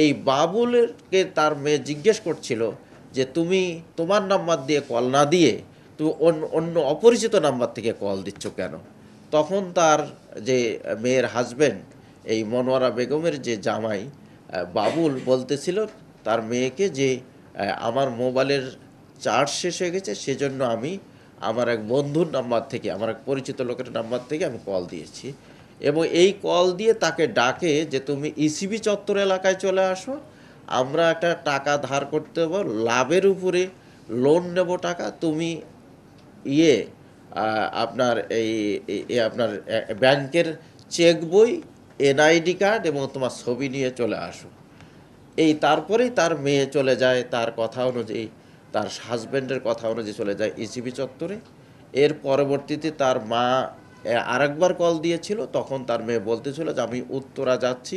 এই বাবুলকে তার মেয়ে জিজ্ঞেস করছিল যে তুমি তোমার নাম্বার দিয়ে কল না দিয়ে তুমি অন্য অপরিচিত নাম্বার থেকে কল দিচ্ছ কেন? তখন তার যে মেয়ের হাজবেন্ড, এই মনোয়ারা বেগমের যে জামাই বাবুল বলতেছিল তার মেয়েকে যে আমার মোবাইলের চার্জ শেষ হয়ে গেছে, সেজন্য আমি আমার এক বন্ধুর নাম্বার থেকে, আমার এক পরিচিত লোকের নাম্বার থেকে আমি কল দিয়েছি। এবং এই কল দিয়ে তাকে ডাকে যে তুমি ইসিবি চত্বর এলাকায় চলে আসো, আমরা একটা টাকা ধার করতে দেবো, লাভের উপরে লোন নেব টাকা, তুমি ইয়ে আপনার আপনার ব্যাংকের চেক বই, এনআইডি কার্ড এবং তোমার ছবি নিয়ে চলে আসো। তারপরেই তার মেয়ে চলে যায় তার কথা অনুযায়ী, তার হাজব্যান্ডের কথা অনুযায়ী চলে যায় ইসিবি চত্বরে। এর পরবর্তীতে তার মা আরেকবার কল দিয়েছিল, তখন তার মেয়ে বলতেছিল যে আমি উত্তরা যাচ্ছি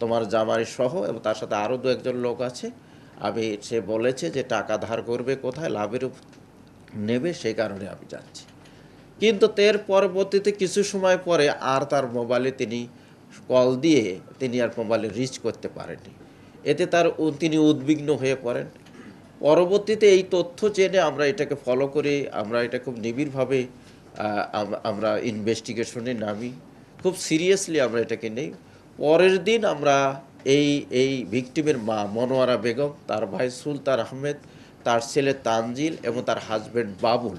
তোমার জামাই সহ, এবং তার সাথে আরও দু একজন লোক আছে, সে বলেছে যে টাকা ধার করবে কোথায়, লাভের নেবে, সেই কারণে আমি যাচ্ছি। কিন্তু এর পরবর্তীতে কিছু সময় পরে আর তার মোবাইলে তিনি কল দিয়ে তিনি আর মোবাইলে রিচ করতে পারেননি। এতে তিনি উদ্বিগ্ন হয়ে পড়েন। পরবর্তীতে এই তথ্য জেনে আমরা এটাকে ফলো করে আমরা এটা খুব নিবিড়ভাবে আমরা ইনভেস্টিগেশনে নামি, খুব সিরিয়াসলি আমরা এটাকে নেই। পরের দিন আমরা এই ভিকটিমের মা মনোয়ারা বেগম, তার ভাই সুলতান আহমেদ, তার ছেলে তানজিল এবং তার হাজব্যান্ড বাবুল,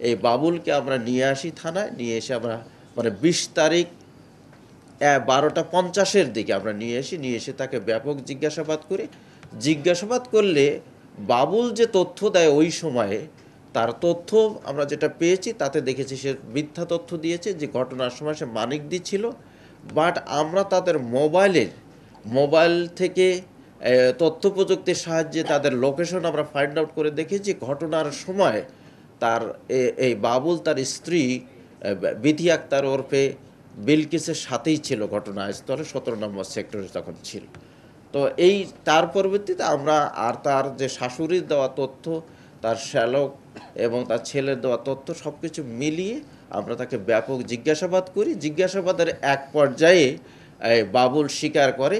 এই বাবুলকে আমরা নিয়ে আসি থানায়। নিয়ে এসে আমরা 20 তারিখ 12:50 দিকে আমরা নিয়ে এসে তাকে ব্যাপক জিজ্ঞাসাবাদ করলে বাবুল যে তথ্য দেয় ওই সময়ে, তার তথ্য আমরা যেটা পেয়েছি তাতে দেখেছি সে মিথ্যা তথ্য দিয়েছে, যে ঘটনার সময় সে মানিকদি ছিল। বাট আমরা তাদের মোবাইল থেকে তথ্য প্রযুক্তির সাহায্যে তাদের লোকেশন আমরা ফাইন্ড আউট করে দেখেছি। ঘটনার সময় তার এই বাবুল তার স্ত্রী বিথি আক্তার ওরফে বিলকিসের সাথেই ছিল ঘটনাস্থলে, 17 নম্বর সেক্টরে তখন ছিল। তো তার পরবর্তীতে আমরা আর তার যে শাশুড়ির দেওয়া তথ্য, তার শ্যালক এবং তার ছেলের দেওয়া তথ্য সব কিছু মিলিয়ে আমরা তাকে ব্যাপক জিজ্ঞাসাবাদ করি। জিজ্ঞাসাবাদের এক পর্যায়ে বাবুল স্বীকার করে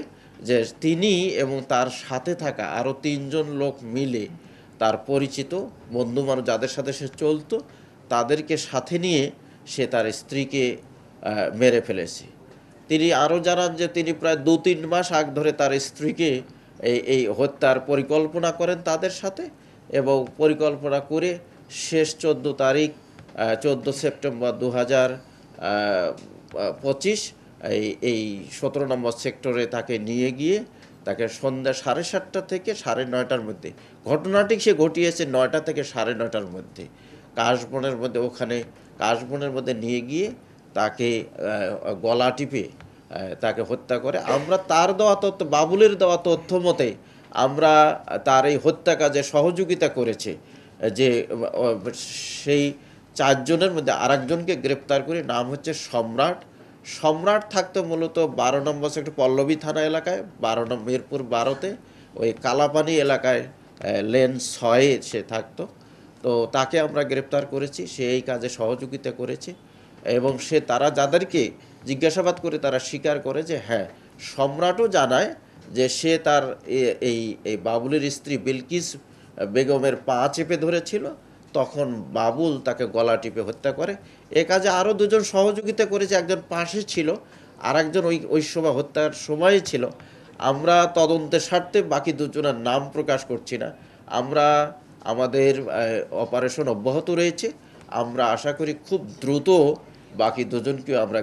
যে তিনি এবং তার সাথে থাকা আরও 3 জন লোক মিলে তার পরিচিত বন্ধু মানুষ যাদের সাথে সে চলতো, তাদেরকে সাথে নিয়ে সে তার স্ত্রীকে মেরে ফেলেছে। তিনি আরও জানান যে তিনি প্রায় 2-3 মাস আগ ধরে তার স্ত্রীকে এই হত্যার পরিকল্পনা করেন তাদের সাথে, এবং পরিকল্পনা করে শেষ 14 তারিখ 14 সেপ্টেম্বর 2025 এই 17 নম্বর সেক্টরে তাকে নিয়ে গিয়ে তাকে সন্ধ্যা 7:30 থেকে 9:30-র মধ্যে, ঘটনাটি সে ঘটিয়েছে 9টা থেকে 9:30-র মধ্যে, কাশবনের মধ্যে নিয়ে গিয়ে তাকে গলা টিপে তাকে হত্যা করে। আমরা তার দেওয়া তথ্য, বাবুলের দেওয়া তথ্য মতে আমরা তার এই হত্যা কাজে সহযোগিতা করেছে যে সেই 4 জনের মধ্যে আরেকজনকে গ্রেপ্তার করে, নাম হচ্ছে সম্রাট থাকতো মূলত 12 নম্বর সেক্টর পল্লবী থানা এলাকায়, মিরপুর 12-তে ওই কালাপানি এলাকায় লেন 6-এ সে থাকতো। তো তাকে আমরা গ্রেপ্তার করেছি, সে এই কাজে সহযোগিতা করেছে এবং তারা যাদেরকে জিজ্ঞাসাবাদ করে তারা স্বীকার করে যে হ্যাঁ, সম্রাটও জানায় যে সে তার এই বাবুলের স্ত্রী বিলকিস বেগমের পা চেপে ধরেছিল, তখন বাবুল তাকে গলা টিপে হত্যা করে। এ কাজে আরও 2 জন সহযোগিতা করেছে, একজন পাশে ছিল, আর একজন ওই সময় হত্যার সময়ে ছিল। আমরা তদন্তের স্বার্থে বাকি 2 জনের নাম প্রকাশ করছি না। আমাদের অপারেশন অব্যাহত রয়েছে। আমরা আশা করি খুব দ্রুত বাকি 2 জনকেও আমরা